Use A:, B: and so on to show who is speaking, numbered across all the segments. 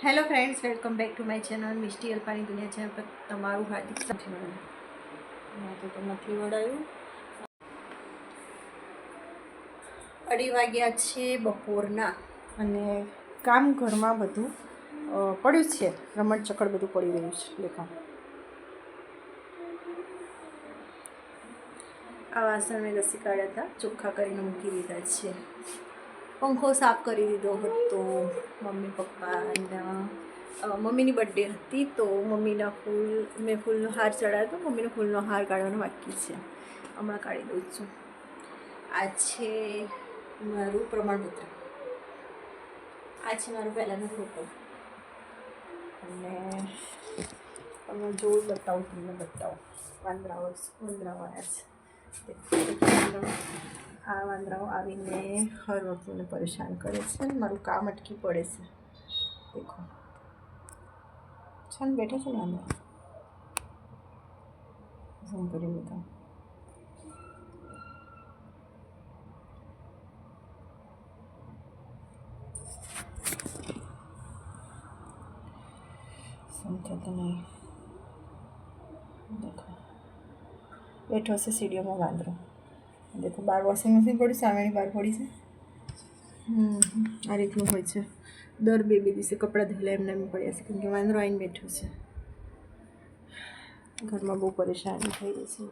A: Hello friends, welcome back to my channel Misty અલ્પાની દુનિયા channel પર તમારું હાર્દિક સ્વાગત છે. તો નથી વળાયું. 2:30 વાગ્યા છે બપોરના અને કામ ઘરમાં બધું પડ્યું છે. રમણ ચકડ બધું પડી રહ્યું છે. દેખો, આ વાસણ મેં ઘસી કાઢ્યા હતા, ચોખ્ખા કરીને મૂકી દીધા છે. પંખો સાફ કરી દીધો હતો. મમ્મી પપ્પા મમ્મીની બર્થડે હતી તો મમ્મીના મેં ફૂલનો હાર ચડાવ્યો હતો. મમ્મીનો ફૂલનો હાર કાઢવાનો બાકી છે, હમણાં કાઢી દઉં છું. આ છે મારું પ્રમાણપત્ર, આ છે મારો પહેલાંનો ફોટો અને તમે જોઉં બતાવું વાંદરાઓ આવ્યા છે. આ વાંદરાઓ આવીને હર વખત મને પરેશાન કરે છે ને મારું કામ અટકી પડે છે. દેખો છાન બેઠા છે ને વાંદરા, ઝૂમ કરી બધા. સમજાતું નહીં. દેખો બેઠો છે સીડીઓમાં વાંદરો. દેખો બહાર વોશિંગ મશીન પડી, સામેની બહાર પડી છે. આ રીતનું હોય છે. દર બે દિવસે કપડાં ધોયેલા એમને એમ પડ્યા છે, કેમ કે વાંદરો આવીને બેઠો છે. ઘરમાં બહુ પરેશાની થઈ રહી છે.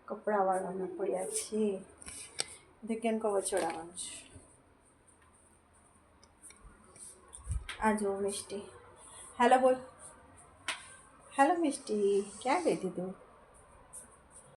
A: કપડાં વાળવાના પડ્યા છે. તે કેમ કવર ચડાવવાનું છે. આ જો મિસ્ટી, હેલો બોલ. હેલો મિસ્ટી, ક્યાં ગઈ હતી તું?